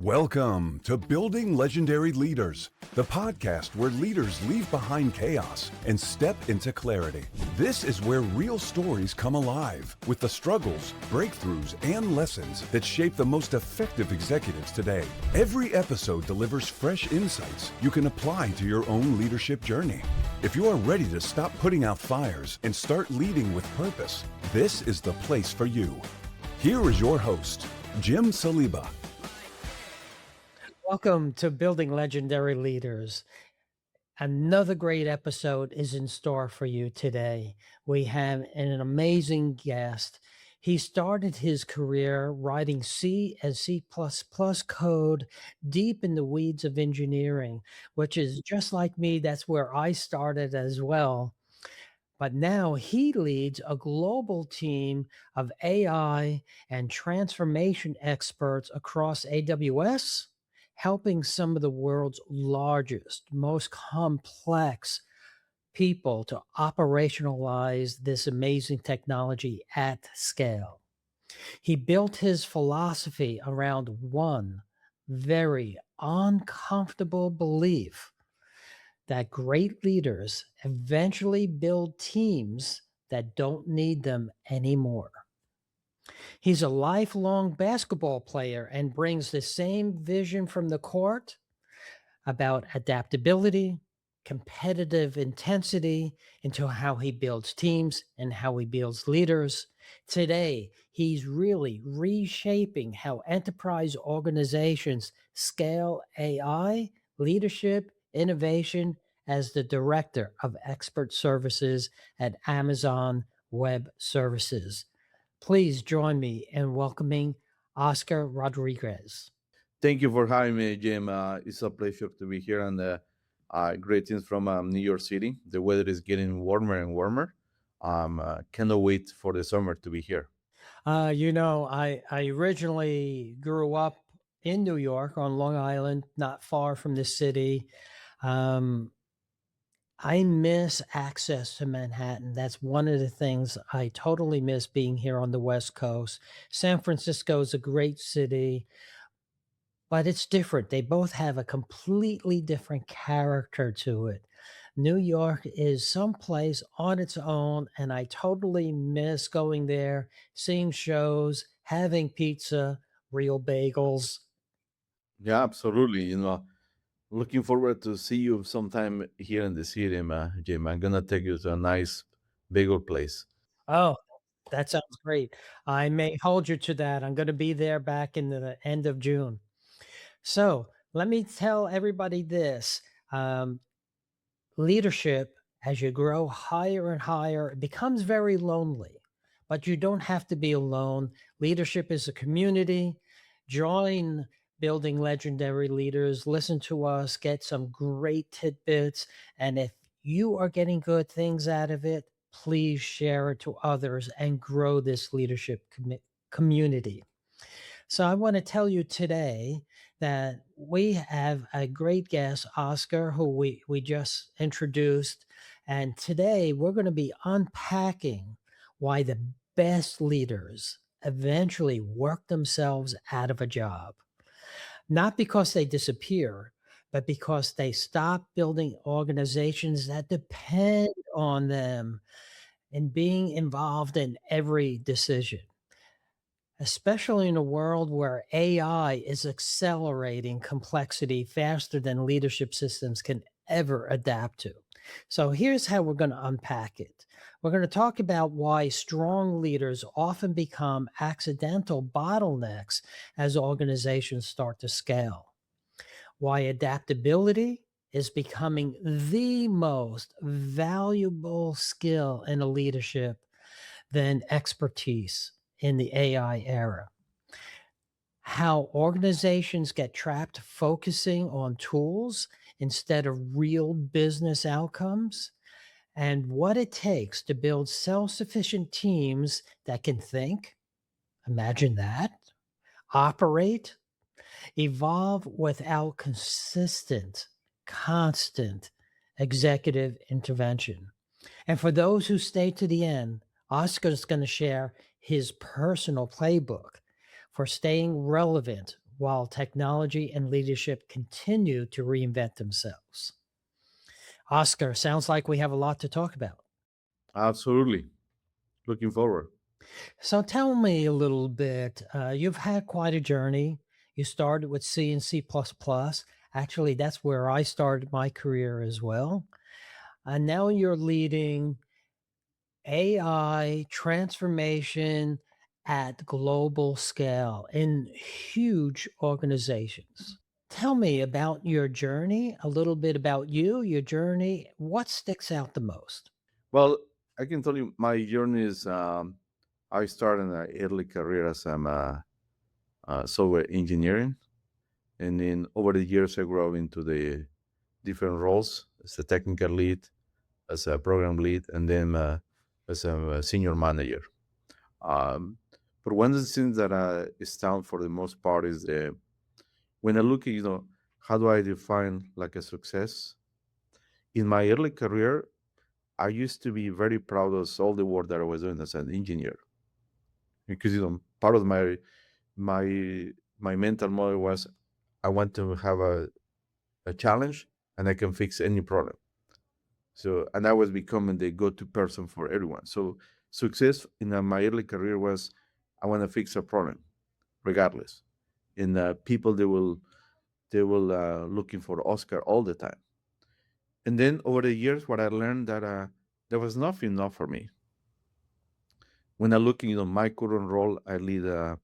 Welcome to Building Legendary Leaders, the podcast where leaders leave behind chaos and step into clarity. This is where real stories come alive with the struggles, breakthroughs, and lessons that shape the most effective executives today. Every episode delivers fresh insights you can apply to your own leadership journey. If you are ready to stop putting out fires and start leading with purpose, this is the place for you. Here is your host, Jim Saliba. Welcome to Building Legendary Leaders. Another great episode is in store for you today. We have an amazing guest. He started his career writing C and C++ code deep in the weeds of engineering, which is just like me. That's where I started as well. But now he leads a global team of AI and transformation experts across AWS, helping some of the world's largest, most complex people to operationalize this amazing technology at scale. He built his philosophy around one very uncomfortable belief that great leaders eventually build teams that don't need them anymore. He's a lifelong basketball player and brings the same vision from the court about adaptability, competitive intensity into how he builds teams and how he builds leaders. Today, he's really reshaping how enterprise organizations scale AI, leadership, innovation as the director of expert services at Amazon Web Services. Please join me in welcoming Oscar Rodriguez. Thank you for having me, Jim. It's a pleasure to be here, and greetings from New York City. The weather is getting warmer and warmer. Cannot wait for the summer to be here. I originally grew up in New York on Long Island, not far from the city. I miss access to Manhattan. That's one of the things I totally miss being here on the West Coast. San Francisco is a great city, but it's different. They both have a completely different character to it. New York is someplace on its own, and I totally miss going there, seeing shows, having pizza, real bagels. Yeah, absolutely. Looking forward to see you sometime here in the city, Jim. I'm gonna take you to a nice bagel place. Oh, that sounds great. I may hold you to that. I'm going to be there back in the end of June. So let me tell everybody this. Leadership, as you grow higher and higher, it becomes very lonely, but you don't have to be alone. Leadership is a community. Join Building Legendary Leaders. Listen to us, get some great tidbits. And if you are getting good things out of it, please share it to others and grow this leadership community. So I want to tell you today that we have a great guest, Oscar, who we just introduced. And today we're going to be unpacking why the best leaders eventually work themselves out of a job. Not because they disappear, but because they stop building organizations that depend on them and being involved in every decision. Especially in a world where AI is accelerating complexity faster than leadership systems can ever adapt to. So here's how we're going to unpack it. We're going to talk about why strong leaders often become accidental bottlenecks as organizations start to scale. Why adaptability is becoming the most valuable skill in a leadership than expertise in the AI era. How organizations get trapped focusing on tools instead of real business outcomes, and what it takes to build self-sufficient teams that can think, imagine that, operate, evolve without constant executive intervention. And for those who stay to the end, Oscar's going to share his personal playbook for staying relevant while technology and leadership continue to reinvent themselves. Oscar, sounds like we have a lot to talk about. Absolutely. Looking forward. So tell me a little bit. You've had quite a journey. You started with C and C++. Actually, that's where I started my career as well. And now you're leading AI transformation at global scale in huge organizations. Tell me about your journey, a little bit about you, your journey. What sticks out the most? Well, I can tell you my journey is I started an early career as software engineering. And then over the years, I grew into the different roles as a technical lead, as a program lead, and then as a senior manager. Um, but one of the things that is down for the most part is when I look at, how do I define like a success? In my early career, I used to be very proud of all the work that I was doing as an engineer because, part of my my mental model was I want to have a challenge and I can fix any problem. So, and I was becoming the go-to person for everyone. So, success in my early career was I want to fix a problem, regardless. And people they will looking for Oscar all the time. And then over the years, what I learned that there was nothing enough for me. When I look, my current role, I lead a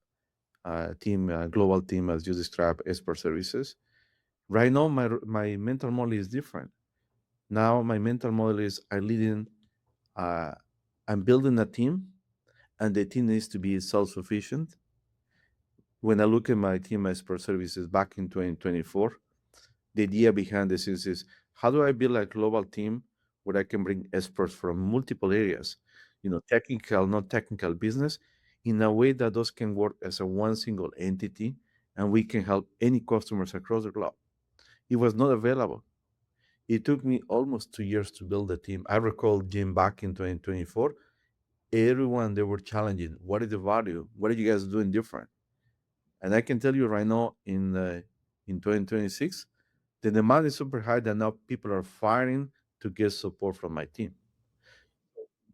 team, a global team, as you described, expert services. Right now, my mental model is different. Now, my mental model is uh, I'm building a team, and the team needs to be self-sufficient. When I look at my team as per services back in 2024, the idea behind this is how do I build a global team where I can bring experts from multiple areas, technical, not technical business, in a way that those can work as a one single entity, and we can help any customers across the globe. It was not available. It took me almost 2 years to build a team. I recall Jim back in 2024. Everyone they were challenging. What is the value? What are you guys doing different? And I can tell you right now in 2026, the demand is super high that now people are firing to get support from my team.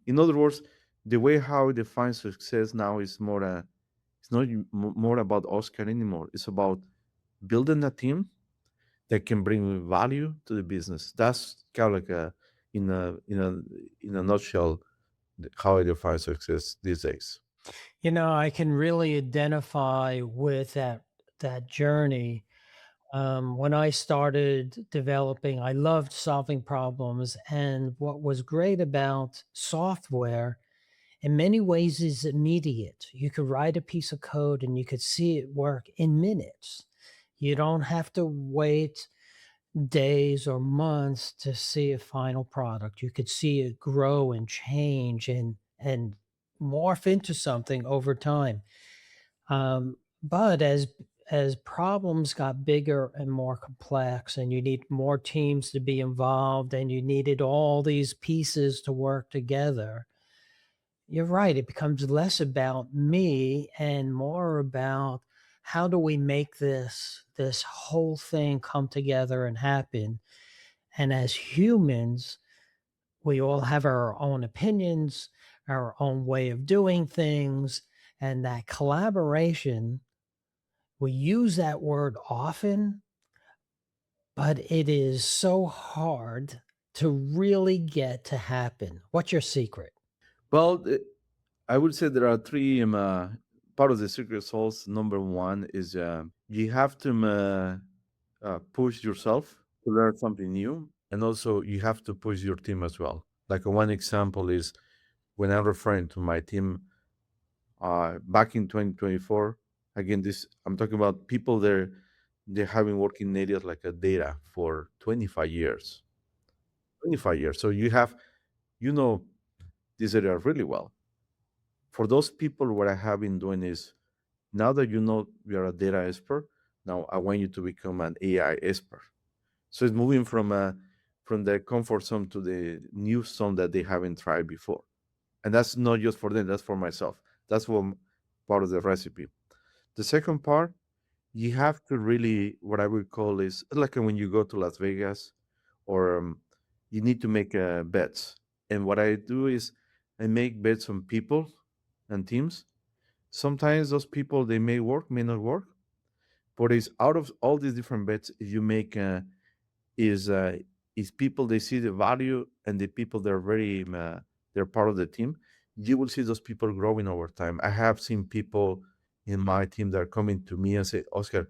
In other words, the way how I define success now is it's not more about Oscar anymore. It's about building a team that can bring value to the business. That's kind of like in a in a in a nutshell how I define success these days. I can really identify with that journey. When I started developing, I loved solving problems, and what was great about software, in many ways, is immediate. You could write a piece of code and you could see it work in minutes. You don't have to wait days or months to see a final product. You could see it grow and change and morph into something over time. But as problems got bigger and more complex, and you need more teams to be involved, and you needed all these pieces to work together, you're right. It becomes less about me and more about how do we make this whole thing come together and happen. And as humans, we all have our own opinions, our own way of doing things, and that collaboration, we use that word often, but it is so hard to really get to happen. What's your secret? Well, I would say there are three part of the secret sauce. Number one is you have to push yourself to learn something new, and also you have to push your team as well. Like one example is when I'm referring to my team back in 2024. Again, this I'm talking about people there. They have been working in areas like a data for 25 years. 25 years. So you know this area really well. For those people, what I have been doing is now that you know you're a data expert, now I want you to become an AI expert. So it's moving from the comfort zone to the new zone that they haven't tried before. And that's not just for them, that's for myself. That's one part of the recipe. The second part you have to really, what I would call is like when you go to Las Vegas, or you need to make bets. And what I do is I make bets on people and teams. Sometimes those people, they may work, may not work, but it's out of all these different bets you make, is uh, is people, they see the value, and the people that are very they're part of the team. You will see those people growing over time. I have seen people in my team that are coming to me and say, Oscar,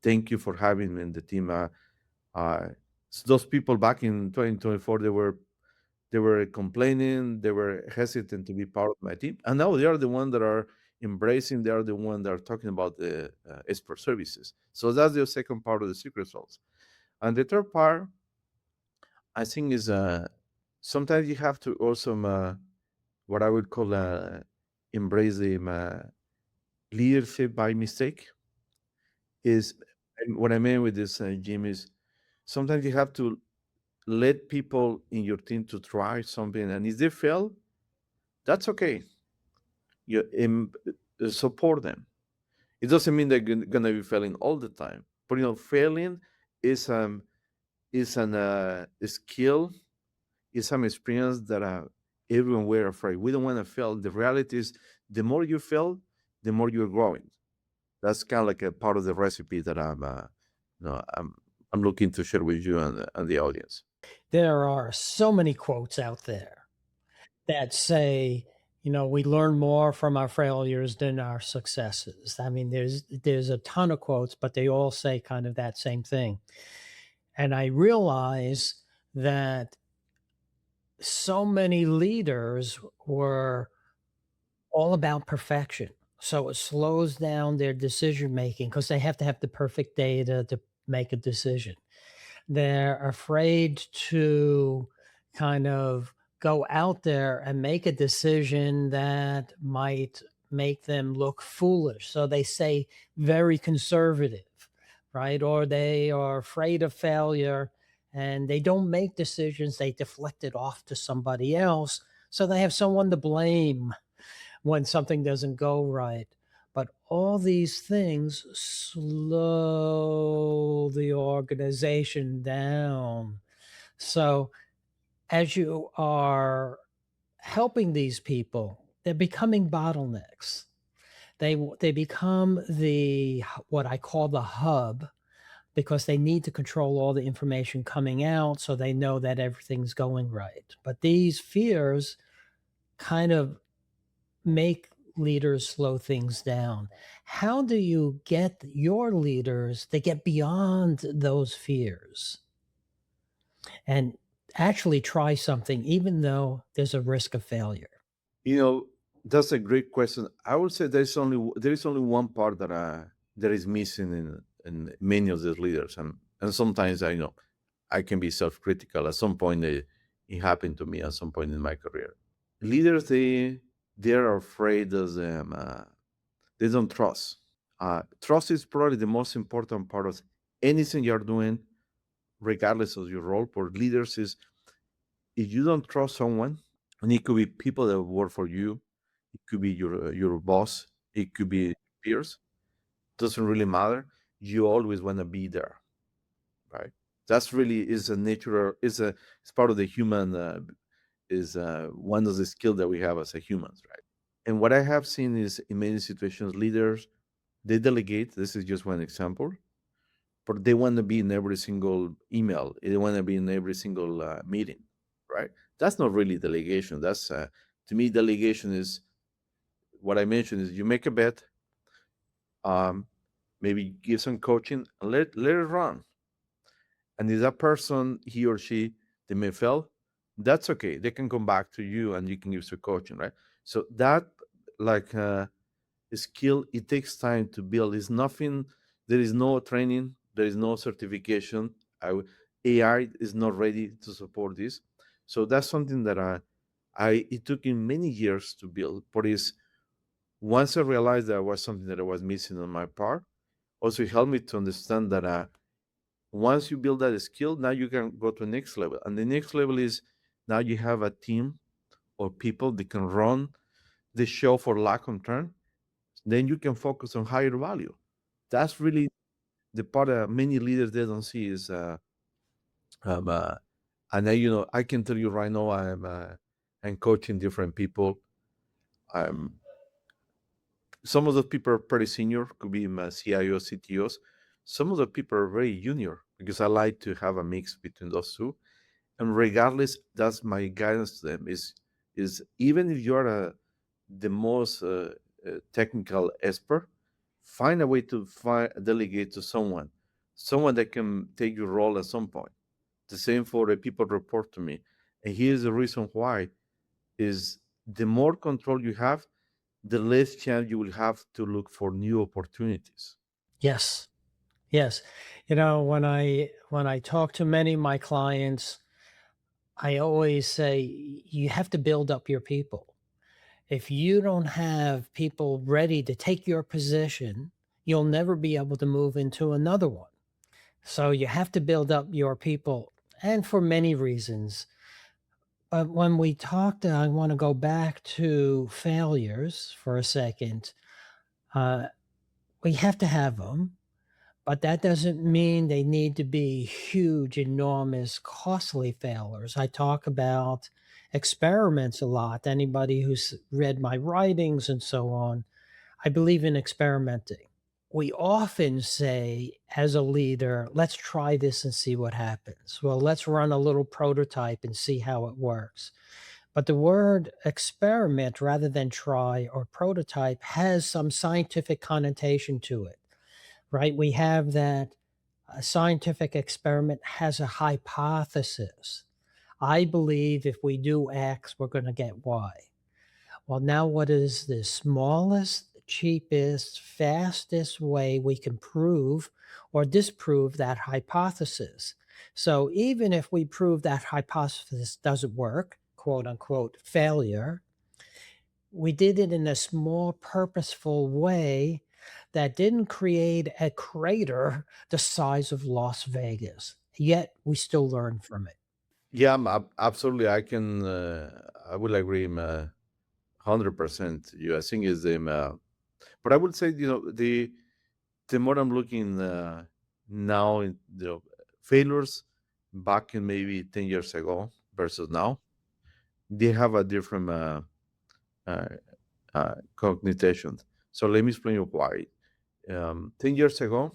thank you for having me in the team. Uh, those people back in 2024, they were complaining, they were hesitant to be part of my team, and now they are the ones that are embracing. They are the ones that are talking about the expert services. So that's the second part of the secret sauce. And the third part, I think, is sometimes you have to also what I would call embrace the leadership by mistake. Is, and what I mean with this, Jim, is sometimes you have to let people in your team to try something, and if they fail, that's okay. You support them. It doesn't mean they're gonna be failing all the time, but failing is a skill, is some experience that everyone we're afraid. We don't want to fail. The reality is, the more you fail, the more you're growing. That's kind of like a part of the recipe that you know, I'm, I'm looking to share with you and the audience. There are so many quotes out there that say, we learn more from our failures than our successes. I mean, there's a ton of quotes, but they all say kind of that same thing. And I realize that so many leaders were all about perfection. So it slows down their decision making because they have to have the perfect data to make a decision. They're afraid to kind of go out there and make a decision that might make them look foolish. So they say very conservative, right? Or they are afraid of failure and they don't make decisions, they deflect it off to somebody else. So they have someone to blame when something doesn't go right. But all these things slow the organization down. So as you are helping these people, they're becoming bottlenecks. They become the what I call the hub because they need to control all the information coming out so they know that everything's going right. But these fears kind of make leaders slow things down. How do you get your leaders to get beyond those fears and actually try something, even though there's a risk of failure? You know, that's a great question. I would say there is only one part that is missing in many of these leaders, and sometimes I can be self-critical. At some point, it happened to me at some point in my career. Leaders, they are afraid of them. They don't trust. Trust is probably the most important part of anything you're doing, regardless of your role. For leaders, is if you don't trust someone, and it could be people that work for you, it could be your boss, it could be peers. Doesn't really matter. You always want to be there, right? That's really is a natural, it's part of the human, is one of the skills that we have as a humans, right? And what I have seen is in many situations, leaders, they delegate. This is just one example, but they want to be in every single email. They want to be in every single meeting, right? That's not really delegation. That's to me, delegation is what I mentioned. Is you make a bet, um, maybe give some coaching, and let it run. And if that person, he or she, they may fail, that's okay. They can come back to you, and you can give some coaching, right? So that, like skill, it takes time to build. It's nothing. There is no training. There is no certification. AI is not ready to support this. So that's something that I it took me many years to build. But is once I realized that was something that I was missing on my part, also it helped me to understand that once you build that skill, now you can go to the next level. And the next level is now you have a team or people that can run the show for lack of turn. Then you can focus on higher value that's really the part that many leaders they don't see is um, uh, and I can tell you right now I'm coaching different people. I'm Some of the people are pretty senior, could be my CIOs, CTOs. Some of the people are very junior because I like to have a mix between those two. And regardless, that's my guidance to them is even if you are the most technical expert, find a way to delegate to someone that can take your role at some point. The same for the people report to me. And here's the reason why is the more control you have, the less chance you will have to look for new opportunities. Yes. Yes. When I talk to many of my clients, I always say you have to build up your people. If you don't have people ready to take your position, you'll never be able to move into another one. So you have to build up your people, and for many reasons. But when we talked, I want to go back to failures for a second. Uh, we have to have them, but that doesn't mean they need to be huge, enormous, costly failures. I talk about experiments a lot. Anybody who's read my writings and so on, I believe in experimenting. We often say, as a leader, let's try this and see what happens. Well, let's run a little prototype and see how it works. But the word experiment, rather than try or prototype, has some scientific connotation to it, right? We have that a scientific experiment has a hypothesis. I believe if we do X, we're going to get Y. Well, now what is the smallest, cheapest, fastest way we can prove or disprove that hypothesis? So even if we prove that hypothesis doesn't work, quote unquote, failure, we did it in a small, purposeful way that didn't create a crater the size of Las Vegas. Yet we still learn from it. Yeah, absolutely. I will agree, 100%. You, I think is the, but I would say, the more I'm looking now, failures back in maybe 10 years ago versus now, they have a different uh, cognition. So let me explain you why. 10 years ago,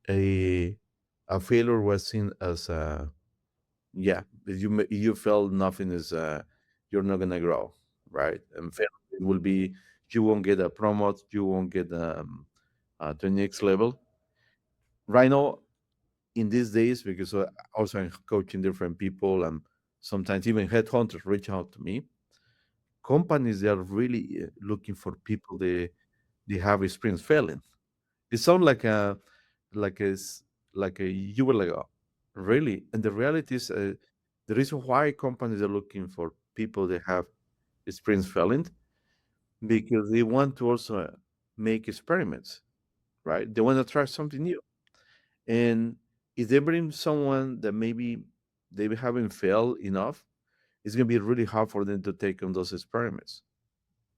a a failure was seen as yeah, if you felt nothing is you're not gonna grow, right? And failure will be you won't get a promote, you won't get to the next level. Right now, in these days, because also I'm coaching different people and sometimes even headhunters reach out to me. Companies they are really looking for people they have experience failing. It sounds like a s- like a you were like, "Oh, really?" And the reality is, the reason why companies are looking for people that have experience failing because they want to also make experiments, right? They want to try something new, and if they bring someone that maybe they haven't failed enough, it's gonna be really hard for them to take on those experiments,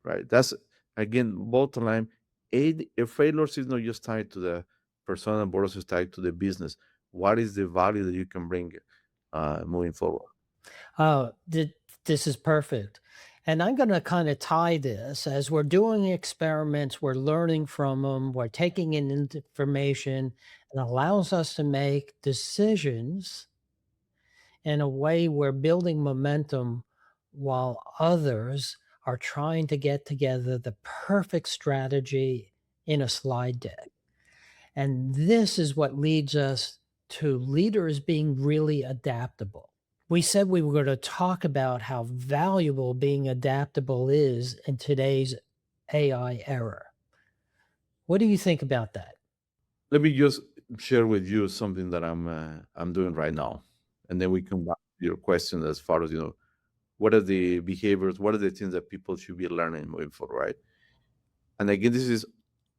right? That's again bottom line. A failures is not just tied to the persona, but also is tied to the business. What is the value that you can bring moving forward? Oh, this is perfect. And I'm going to kind of tie this as we're doing experiments, we're learning from them, we're taking in information, and allows us to make decisions in a way we're building momentum while others are trying to get together the perfect strategy in a slide deck. And this is what leads us to leaders being really adaptable. We said we were going to talk about how valuable being adaptable is in today's AI era. What do you think about that? Let me just share with you something that I'm doing right now, and then we come back to your question as far as what are the behaviors, what are the things that people should be learning moving forward, right? And again, this is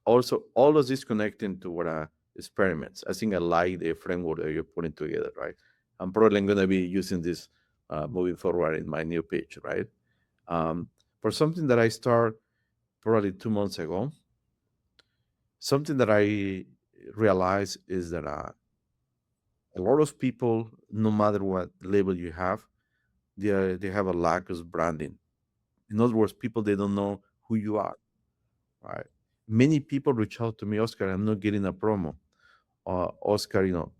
also all of this connecting to what experiments. I think I like the framework that you're putting together, right? I'm probably going to be using this moving forward in my new page, right? Um, for something that I started probably 2 months ago, Something that I realize is that a lot of people, no matter what label you have, they have a lack of branding. In other words, people they don't know who you are. Right? Many people reach out to me, Oscar. I'm not getting a promo. Oscar, you know,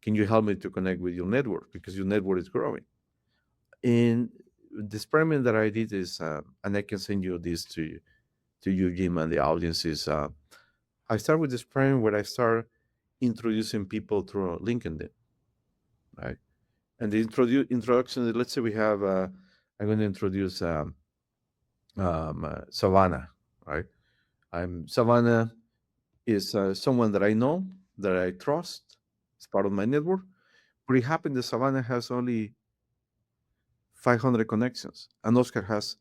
can you help me to connect with your network because your network is growing? And the experiment that I did is, and I can send you this to you, Jim, and the audience is, I start with this experiment where I start introducing people through LinkedIn, right? And the introduction, let's say we have, I'm going to introduce Savannah, right? I'm Savannah is someone that I know, that I trust, it's part of my network. But it happened that Savannah has only 500 connections, and Oscar has,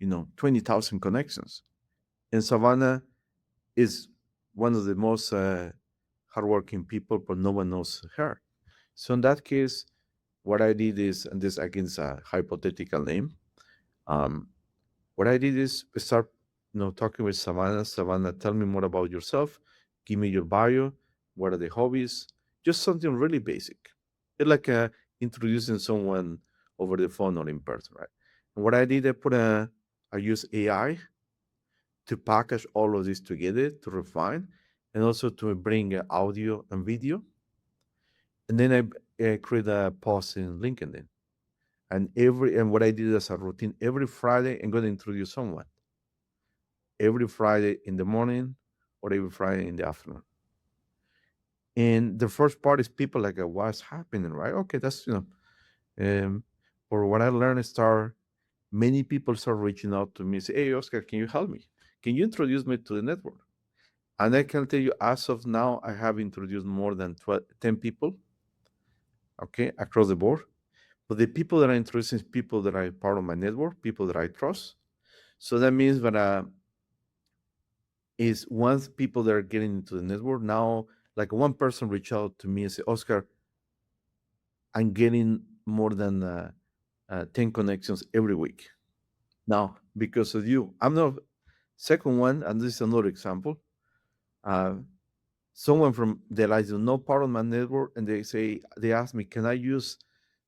20,000 connections. And Savannah is one of the most hardworking people, but no one knows her. So in that case, what I did is, and this again is a hypothetical name. Um, what I did is start, talking with Savannah. Savannah, tell me more about yourself. Give me your bio. What are the hobbies? Just something really basic. It's like introducing someone over the phone or in person, right? And what I did, I use AI to package all of this together to refine, and also to bring audio and video. And then I create a post in LinkedIn. And what I did as a routine every Friday, I'm going to introduce someone every Friday in the morning or every Friday in the afternoon. And the first part is people like, what's happening, right? Okay, that's um, or what I learned is many people start reaching out to me and say, hey, Oscar, can you help me? Can you introduce me to the network? And I can tell you, as of now, I have introduced more than 10 people, okay, across the board. But the people that I introduce is people that are part of my network, people that I trust. So that means that is once people that are getting into the network now, like one person reached out to me and said, Oscar, I'm getting more than 10 connections every week now because of you. I'm not second one, and this is another example. Uh, Someone from that I do not part of my network, and they ask me, can I use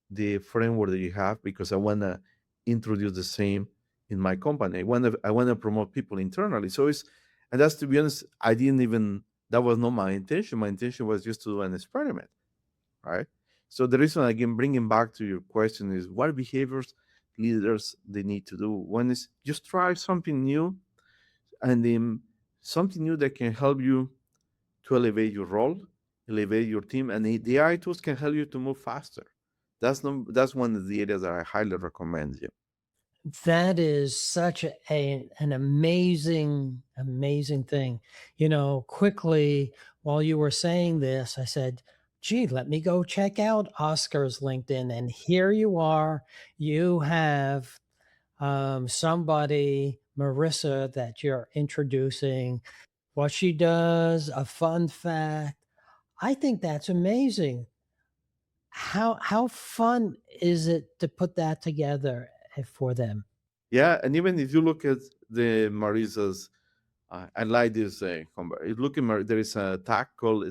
the framework that you have because I want to introduce the same in my company. I want to promote people internally. So and that's, to be honest, I didn't even, that was not my intention. My intention was just to do an experiment, right? So the reason, again, bringing back to your question, is what behaviors leaders they need to do. One is just try something new, and then something new that can help you to elevate your role, elevate your team, and the AI tools can help you to move faster. That's one of the areas that I highly recommend you. That is such an amazing, amazing thing. Quickly, while you were saying this, I said, gee, let me go check out Oscar's LinkedIn. And here you are. You have somebody, Marissa, that you're introducing, what she does, a fun fact. I think that's amazing. How fun is it to put that together for them? Yeah, and even if you look at the Marisa's, I like this. Look at there is a tag called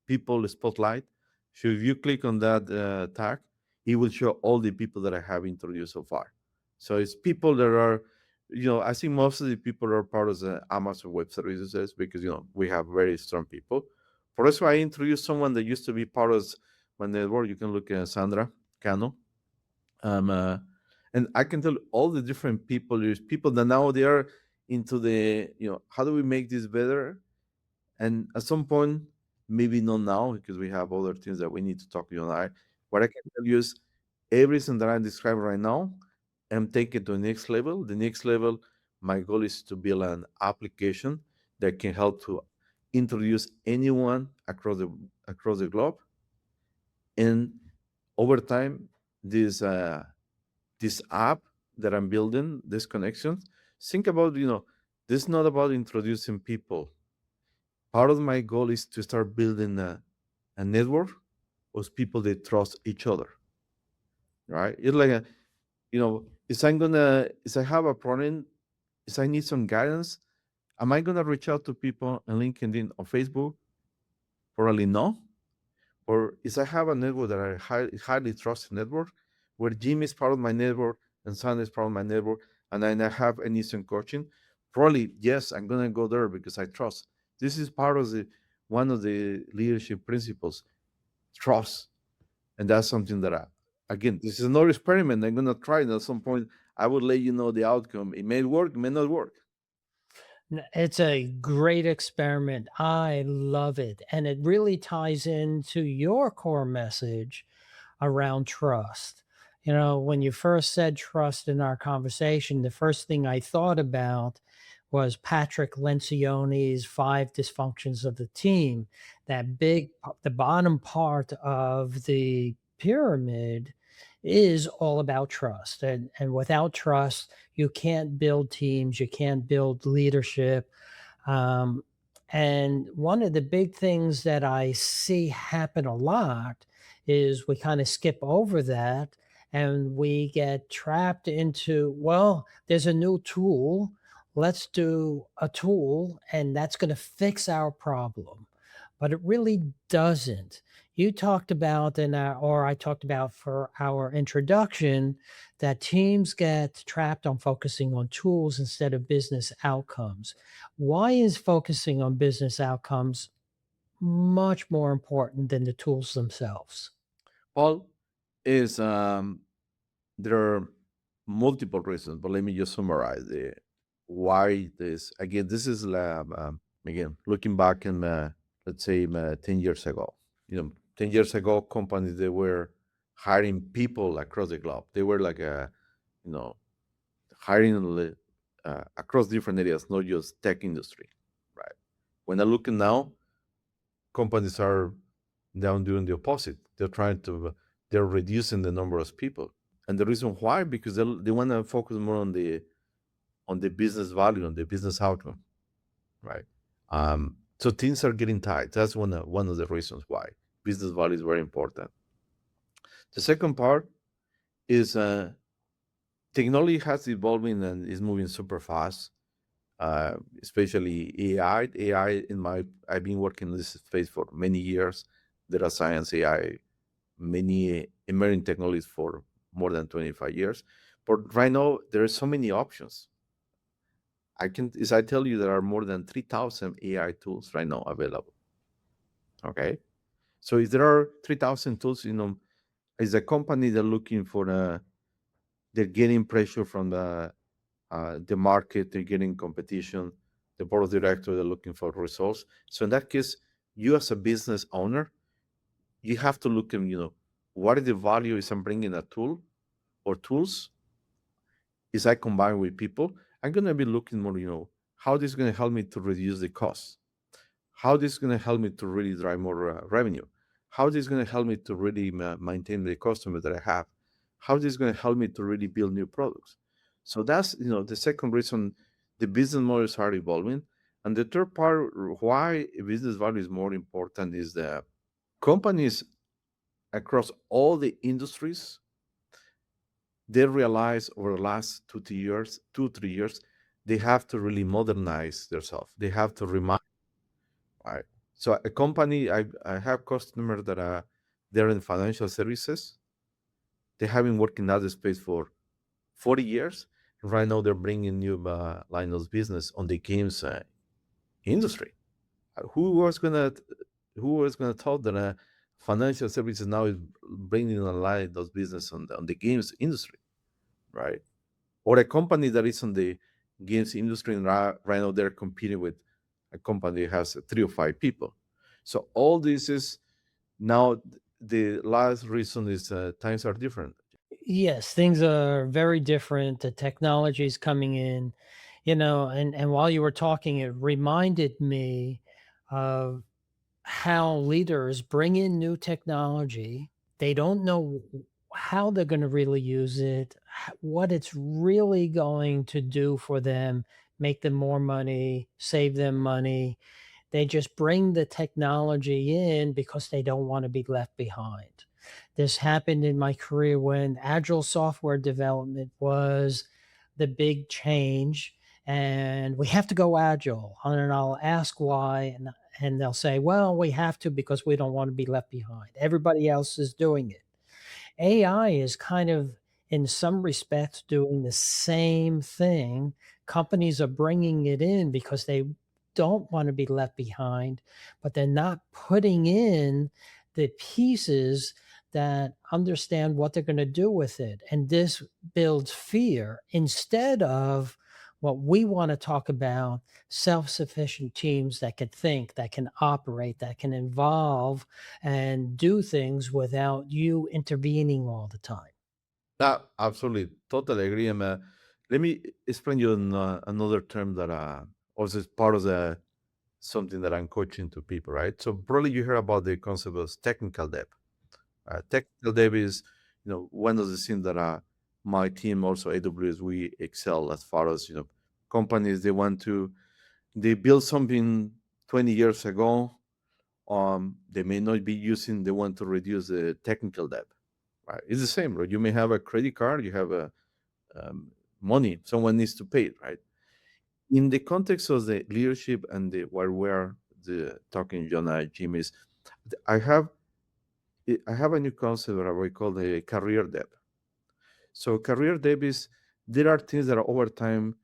People Spotlight. So if you click on that tag, it will show all the people that I have introduced so far. So it's people that are, I think most of the people are part of the Amazon Web Services because we have very strong people. For us, I introduced someone that used to be part of my network. You can look at Sandra Cano. Um, uh, and I can tell all the different people. There's people that now they are into the, how do we make this better? And at some point, maybe not now because we have other things that we need to talk to you and I. What I can tell you is everything that I'm describing right now, I'm taking to the next level. The next level, my goal is to build an application that can help to introduce anyone across the globe. And over time, this app that I'm building, this connection, think about, this is not about introducing people. Part of my goal is to start building a network of people that trust each other, right? It's like if I have a problem, if I need some guidance, Am I going to reach out to people on LinkedIn or Facebook? Probably no. Or is I have a network that I highly trusted network, where Jim is part of my network and Sandra is part of my network, and then I have an instant coaching. Probably yes, I'm gonna go there because I trust. This is part of the one of the leadership principles, trust, and that's something that again, this is another experiment. I'm gonna try it at some point. I will let you know the outcome. It may work, it may not work. It's a great experiment. I love it. And it really ties into your core message around trust. You know, when you first said trust in our conversation, the first thing I thought about was Patrick Lencioni's five dysfunctions of the team. That the bottom part of the pyramid is all about trust. And without trust, you can't build teams, you can't build leadership. Um, and one of the big things that I see happen a lot is we kind of skip over that and we get trapped into, well, there's a new tool. Let's do a tool and that's going to fix our problem. But it really doesn't. You talked about, or I talked about for our introduction, that teams get trapped on focusing on tools instead of business outcomes. Why is focusing on business outcomes much more important than the tools themselves? Paul is there are multiple reasons, but let me just summarize the why this. Again, this is again looking back in let's say 10 years ago. 10 years ago, companies they were hiring people across the globe. They were like you know hiring across different areas, not just tech industry, right? When I look at now, companies are down doing the opposite. They're reducing the number of people, and the reason why, because they want to focus more on the business value, on the business outcome, right? So things are getting tight. That's one of the reasons why business value is very important. The second part is technology has evolving and is moving super fast, especially AI. AI in my I've been working in this space for many years. Data science, AI, many emerging technologies for more than 25 years. But right now there are so many options. As I tell you, there are more than 3,000 AI tools right now available. Okay. So if there are 3,000 tools, as a company, they're looking for they're getting pressure from the market, they're getting competition, the board of directors, they're looking for results. So in that case, you as a business owner, you have to look at, what is the value is I'm bringing a tool or tools is I combine with people. I'm going to be looking more, how this is going to help me to reduce the cost, how this is going to help me to really drive more revenue, how this is going to help me to really maintain the customer that I have, how this is going to help me to really build new products. So that's the second reason the business models are evolving. And the third part why business value is more important is that companies across all the industries, they realize over the last 2 3 years 2 3 years they have to really modernize themselves. They have to remind. Right. So a company, I have customers that are they're in financial services. They have been working in that space for 40 years. And right now they're bringing new line of business on the games industry. Who was gonna thought that financial services now is bringing a line of business on the games industry, right? Or a company that is on the games industry and right now they're competing with a company that has 3 or 5 people. So all this is now the last reason is times are different. Yes, things are very different. The technology is coming in, and while you were talking, it reminded me of how leaders bring in new technology. They don't know how they're going to really use it, what it's really going to do for them, make them more money, save them money. They just bring the technology in because they don't want to be left behind. This happened in my career when agile software development was the big change. and we have to go agile. And I'll ask why, and they'll say, well, we have to because we don't want to be left behind. Everybody else is doing it. AI is kind of, in some respects, doing the same thing. Companies are bringing it in because they don't want to be left behind, but they're not putting in the pieces that understand what they're going to do with it. And this builds fear instead of what we want to talk about, self sufficient teams that can think, that can operate, that can evolve and do things without you intervening all the time. Absolutely, totally agree. Let me explain you another term that also is part of the something that I'm coaching to people, right? So probably you hear about the concept of technical debt. Technical debt is, one of the things that my team, also AWS, we excel as far as companies they build something 20 years ago. They may not be using. They want to reduce the technical debt. Right? It's the same, right? You may have a credit card, you have a money, someone needs to pay it, right? In the context of the leadership and the where we're the talking, John and Jim, is I have I have a new concept that we call the career debt. So career debt is there are things that are over time,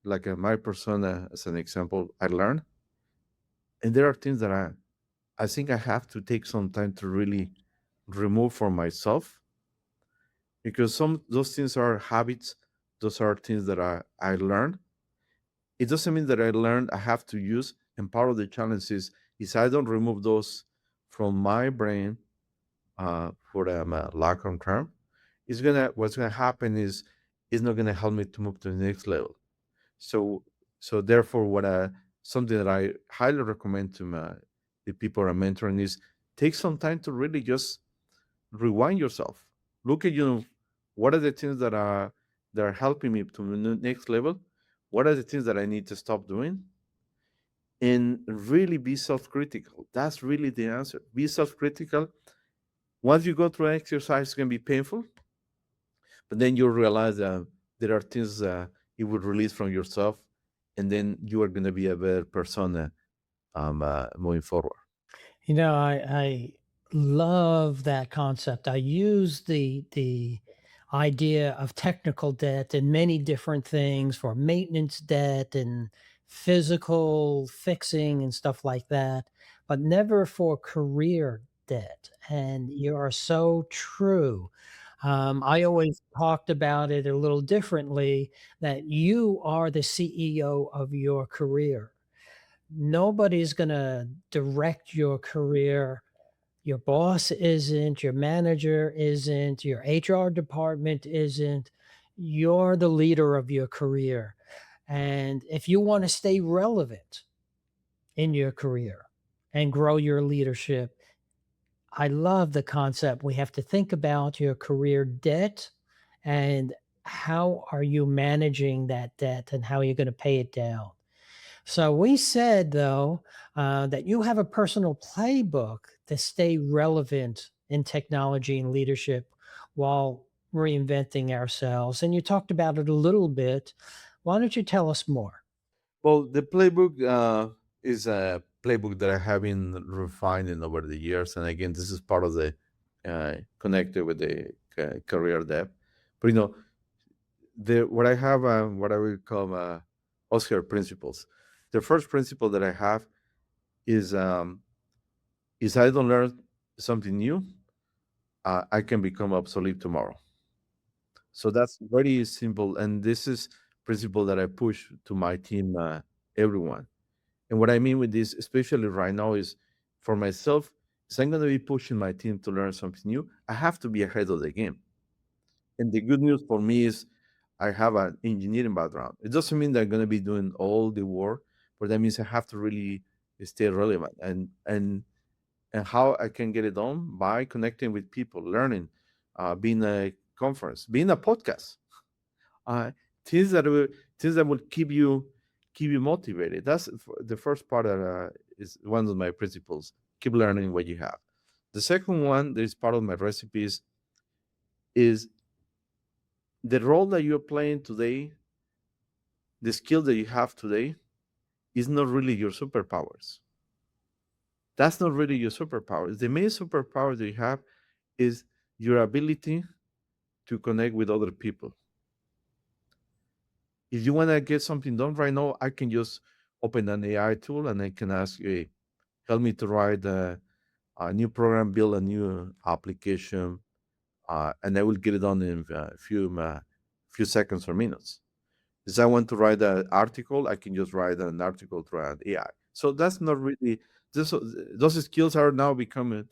like my persona as an example, I learned, and there are things that I think I have to take some time to really remove for myself because some those things are habits, those are things that I learned. It doesn't mean that I learned I have to use, and part of the challenge is I don't remove those from my brain for lack of term, it's gonna what's gonna happen is it's not gonna help me to move to the next level. So therefore, what something that I highly recommend to the people I'm mentoring is take some time to really just rewind yourself. Look at what are the things that are helping me to the next level. What are the things that I need to stop doing? And really be self-critical. That's really the answer. Be self-critical. Once you go through an exercise, it's gonna be painful, but then you realize that there are things you would release from yourself, and then you are gonna be a better persona moving forward. I love that concept. I use the idea of technical debt in many different things for maintenance debt and physical fixing and stuff like that, but never for career debt. And you are so true. I always talked about it a little differently, that you are the CEO of your career. Nobody's going to direct your career. Your boss isn't, your manager isn't, your HR department isn't. You're the leader of your career. And if you want to stay relevant in your career and grow your leadership, I love the concept. We have to think about your career debt and how are you managing that debt and how you're going to pay it down. So we said, though, that you have a personal playbook to stay relevant in technology and leadership while reinventing ourselves. And you talked about it a little bit. Why don't you tell us more? Well, the playbook is a playbook that I have been refining over the years, and again, this is part of the connected with the career depth. But the what I have, what I will call Oscar principles. The first principle that I have is I don't learn something new, I can become obsolete tomorrow. So that's very simple, and this is principle that I push to my team, everyone. And what I mean with this, especially right now, is for myself, is I'm going to be pushing my team to learn something new. I have to be ahead of the game. And the good news for me is I have an engineering background. It doesn't mean that I'm going to be doing all the work, but that means I have to really stay relevant. And how I can get it done by connecting with people, learning, being a conference, being a podcast, uh, things that will keep you motivated. That's the first part that is one of my principles. Keep learning what you have. The second one that is part of my recipes is the role that you're playing today the skill that you have today is not really your superpowers. That's not really your superpowers. The main superpower that you have is your ability to connect with other people. If you want to get something done right now, I can just open an AI tool and I can ask you, hey, help me to write a new program, build a new application, and I will get it done in a few seconds or minutes. If I want to write an article, I can just write an article through an AI. So that's not really this, those skills are now becoming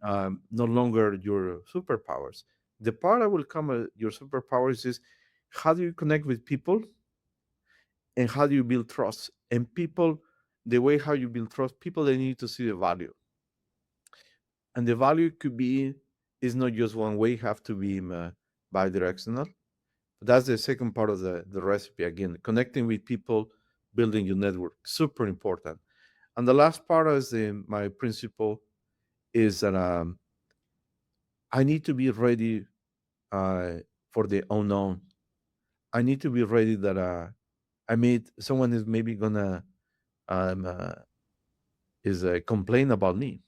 no longer your superpowers. The part that will come your superpowers is how do you connect with people and how do you build trust. And people, the way how you build trust, people they need to see the value, and the value could be is not just one way. Have to be bi-directional. That's the second part of the recipe. Again, connecting with people, building your network, super important. And the last part is my principle is that I need to be ready uh, for the unknown. I need to be ready that I mean someone is maybe gonna um, uh, is complain about me.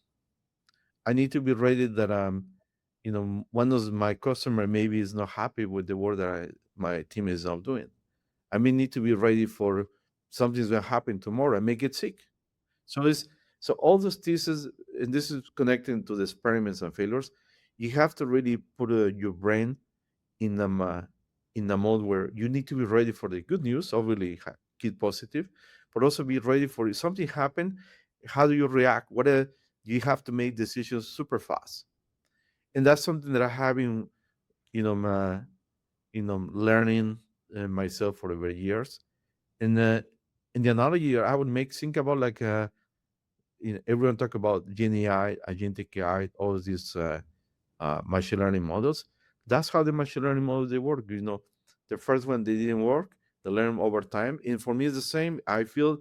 I need to be ready that one of my customer maybe is not happy with the work that my team is now doing. I may need to be ready for something's gonna happen tomorrow. I may get sick. So it's so all those theses, and this is connecting to the experiments and failures. You have to really put your brain in a mode where you need to be ready for the good news. Obviously, keep positive, but also be ready for if something happen. How do you react? You have to make decisions super fast, and that's something that I have been, my, learning myself for over years. And in the analogy I would make, think about like everyone talk about Gen AI, agentic AI, all of these machine learning models. That's how the machine learning models they work. The first one they didn't work. They learn over time, and for me it's the same. I feel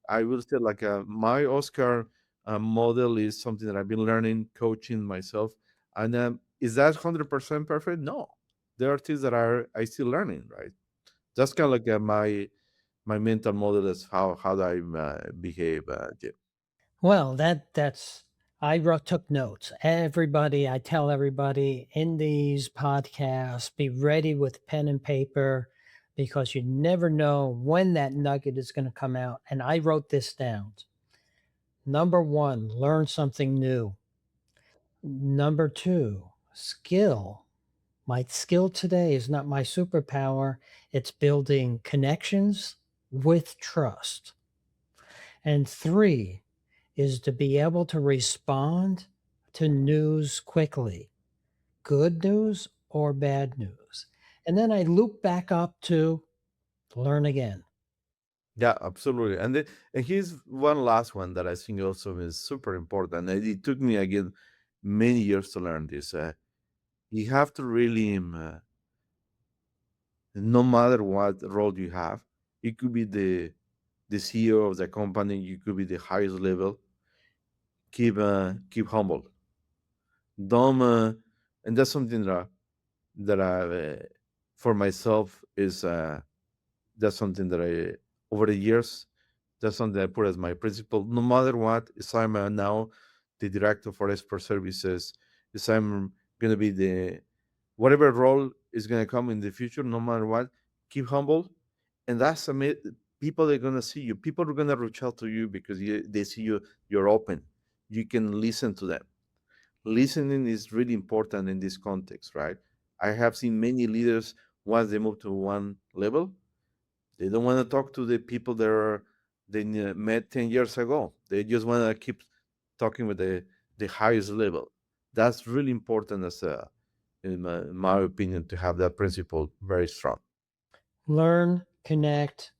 I will say like my Oscar model is something that I've been learning, coaching myself, and is that 100% perfect? No, there are things that are I still learning. Right, that's kind of like my mental model is how do I behave, Jim. Well, that's I wrote took notes. Everybody, I tell everybody in these podcasts, be ready with pen and paper because you never know when that nugget is going to come out. And I wrote this down. Number one, learn something new. Number two, skill. My skill today is not my superpower. It's building connections with trust. And three is to be able to respond to news quickly, good news or bad news. And then I loop back up to learn again. Yeah, absolutely. And here's one last one that I think also is super important. And it took me again many years to learn this. You have to really, no matter what role you have, it could be the CEO of the company, you could be the highest level. Keep humble. Don't, and that's something that I, for myself is that's something that I over the years that's something I put as my principle. No matter what, if I'm now the director for expert services, if I'm gonna be the whatever role is gonna come in the future, no matter what, keep humble, and people are gonna see you. People are gonna reach out to you because they see you're open. You can listen to them. Listening is really important in this context, right? I have seen many leaders once they move to one level, they don't want to talk to the people they met 10 years ago. They just want to keep talking with the highest level. That's really important in my opinion, to have that principle very strong. Learn, connect,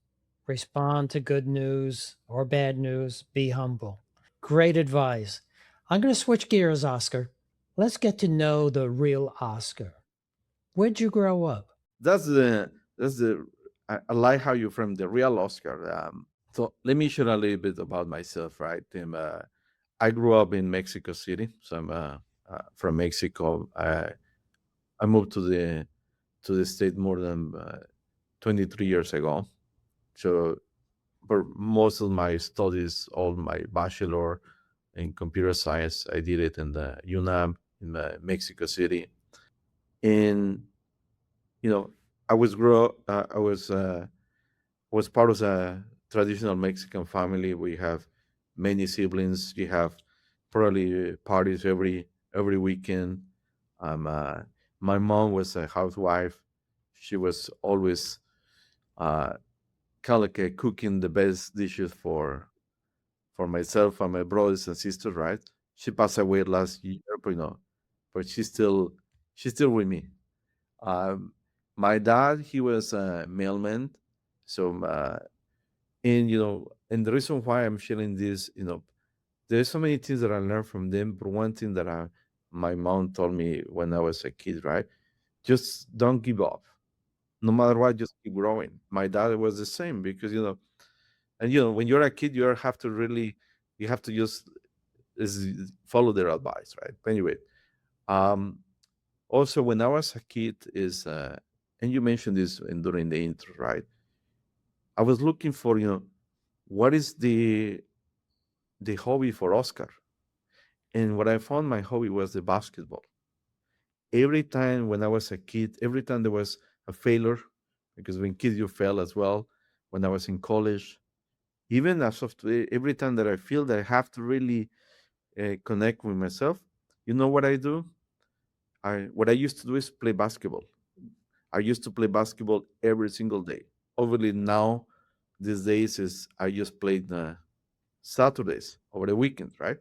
respond to good news or bad news, be humble. Great advice. I'm going to switch gears, Oscar. Let's get to know the real Oscar. Where'd you grow up? That's the I like how you frame the real Oscar. So let me share a little bit about myself, right? I grew up in Mexico City, so I'm from Mexico. I moved to the state more than 23 years ago. So for most of my studies, all my bachelor in computer science, I did it in the UNAM in Mexico City. And you know, I was part of a traditional Mexican family. We have many siblings. You have probably parties every weekend. Um, uh, my mom was a housewife. She was always uh, kind of like cooking the best dishes for myself and my brothers and sisters. Right? She passed away last year, but but she's still with me. Um, my dad, he was a mailman, so and and the reason why I'm sharing this, there's so many things that I learned from them. But one thing that my mom told me when I was a kid, right? Just don't give up. No matter what, just keep growing. My dad was the same because and when you're a kid, you have to just follow their advice, right? But anyway, um, also when I was a kid, and you mentioned this during the intro, right? I was looking for what is the hobby for Oscar. And what I found my hobby was the basketball. Every time when I was a kid, every time there was a failure, because when kids you fail as well, when I was in college, even as of today, every time that I feel that I have to really connect with myself, you know what I do? What I used to do is play basketball. I used to play basketball every single day. Obviously now, these days is I just play Saturdays over the weekend, right?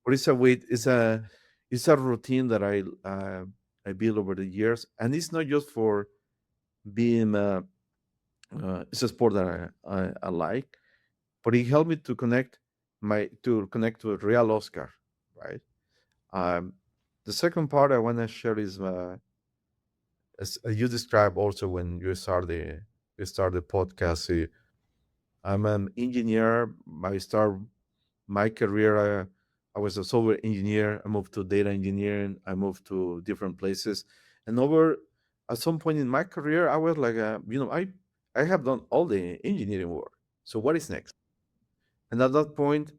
But it's a routine that I built over the years, and it's not just for being. It's a sport that I like, but it helped me to connect to a real Oscar, right? Um, the second part I want to share is as you described also when you start the podcast. I'm an engineer. My career. I was a software engineer. I moved to data engineering. I moved to different places, and over at some point in my career, I was like, I have done all the engineering work. So what is next? And at that point,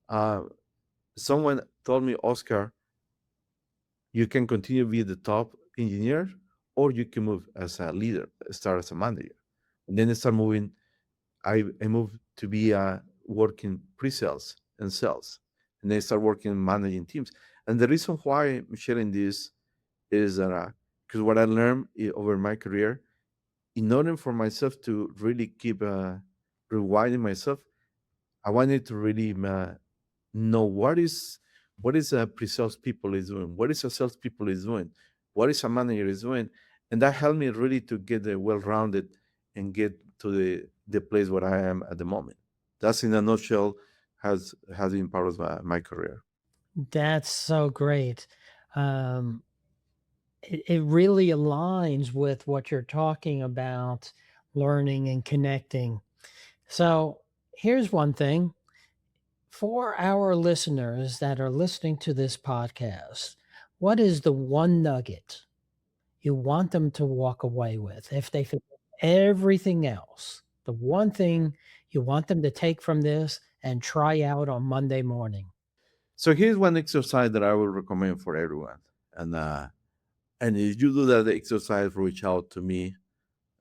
uh, someone told me, Oscar, you can continue to be the top engineer, or you can move as a leader, start as a manager, and then I start moving. I moved to be working pre-sales and sales, and then I start working managing teams. And the reason why I'm sharing this is that because what I learned over my career, in order for myself to really keep rewinding myself, I wanted to really know what is a pre-sales people is doing, what is a sales people is doing, what is a manager is doing, and that helped me really to get well-rounded and get to the place where I am at the moment. That's in a nutshell has been part of my career. That's so great. Um, it really aligns with what you're talking about, learning and connecting. So here's one thing for our listeners that are listening to this podcast. What is the one nugget you want them to walk away with if they forget everything else? The one thing you want them to take from this and try out on Monday morning. So here's one exercise that I will recommend for everyone, and if you do that exercise, reach out to me.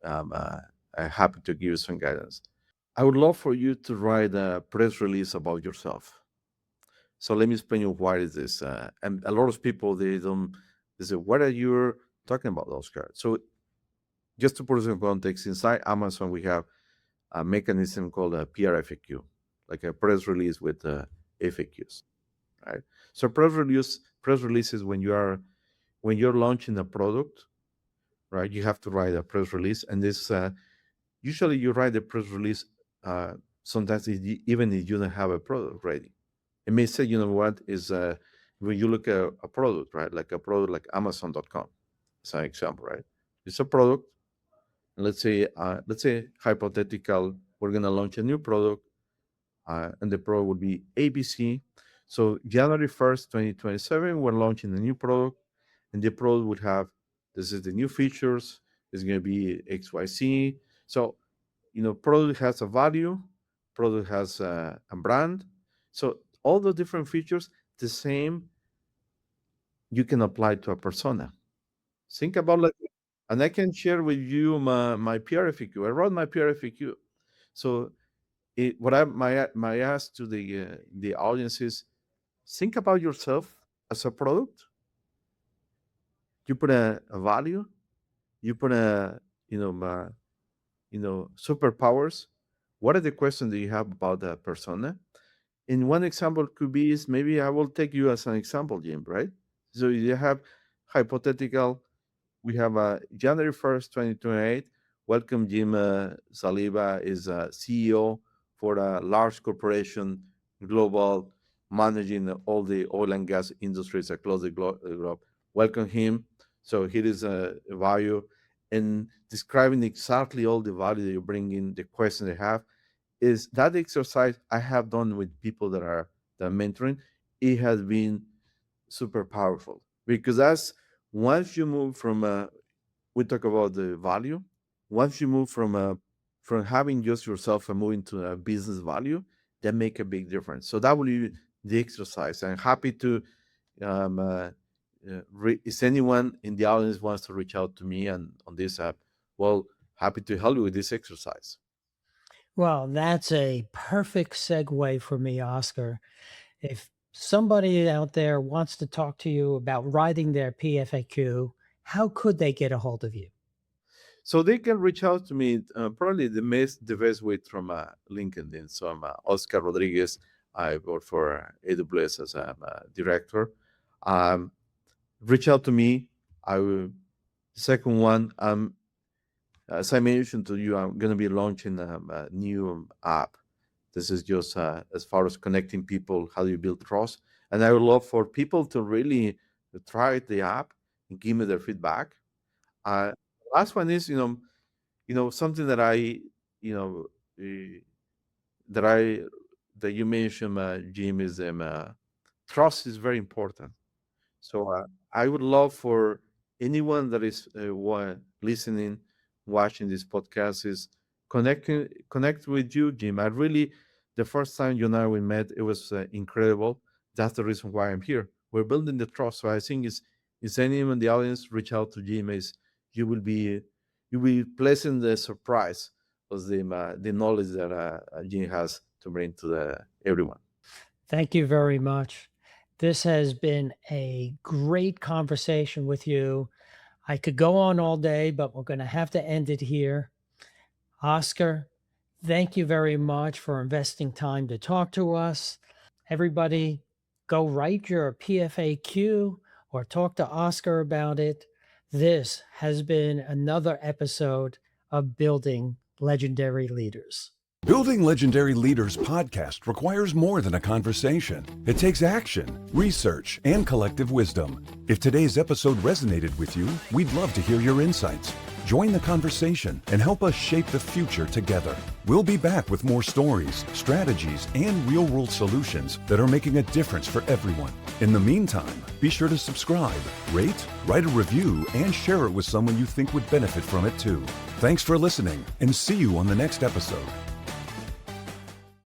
um, uh, I'm happy to give you some guidance. I would love for you to write a press release about yourself. So let me explain you why is this. And a lot of people they say, "What are you talking about, Oscar?" So just to put some context, inside Amazon we have a mechanism called a PRFAQ, like a press release with FAQs, right? So press releases when you're launching a product, right? You have to write a press release, and this usually you write the press release uh, sometimes even if you don't have a product ready. It may say, what is when you look at a product, right? Like a product like Amazon.com, as an example, right? It's a product. And let's say hypothetical, we're gonna launch a new product, and the product would be ABC. So January 1st, 2027, we're launching a new product, and the product would have this is the new features. It's gonna be XYZ. So product has a value, product has a brand. So all the different features, the same, you can apply to a persona. Think about like, and I can share with you my PRFAQ. I wrote my PRFAQ. So what my ask to the audience is, think about yourself as a product. You put a value. You put superpowers. What are the questions that you have about that persona? And one example could be is, maybe I will take you as an example, Jim, right? So you have hypothetical. We have January 1st, 2028. Welcome, Jim Saliba is CEO for a large corporation, global, managing all the oil and gas industries across the globe. Welcome him. So here is a value, and describing exactly all the value that you bring in, the question they have. Is that exercise I have done with people that are mentoring. It has been super powerful, because that's, once you move from we talk about the value. Once you move from having just yourself and moving to a business value, that make a big difference. So that will be the exercise. I'm happy to, if anyone in the audience wants to reach out to me on this app, well, happy to help you with this exercise. Well, that's a perfect segue for me, Oscar. If somebody out there wants to talk to you about writing their PFAQ, how could they get a hold of you? So they can reach out to me, probably the best way from LinkedIn. So I'm Oscar Rodriguez. I work for AWS as a director. Reach out to me. I will. Second one, as I mentioned to you, I'm going to be launching a new app. This is just as far as connecting people, how do you build trust. And I would love for people to really try the app and give me their feedback. Last one is, something that that you mentioned, Jim, is trust is very important. So I would love for anyone that is listening, watching this podcast, is connect with you, Jim. The first time you and I we met, it was incredible. That's the reason why I'm here. We're building the trust. So I think is anyone in the audience reach out to Jim, is you will be pleasant surprise of the knowledge that Jim has to bring to everyone. Thank you very much. This has been a great conversation with you. I could go on all day, but we're going to have to end it here. Oscar, thank you very much for investing time to talk to us. Everybody, go write your PFAQ or talk to Oscar about it. This has been another episode of Building Legendary Leaders. Building Legendary Leaders podcast requires more than a conversation. It takes action, research, and collective wisdom. If today's episode resonated with you, we'd love to hear your insights. Join the conversation and help us shape the future together. We'll be back with more stories, strategies, and real-world solutions that are making a difference for everyone. In the meantime, be sure to subscribe, rate, write a review, and share it with someone you think would benefit from it too. Thanks for listening, and see you on the next episode.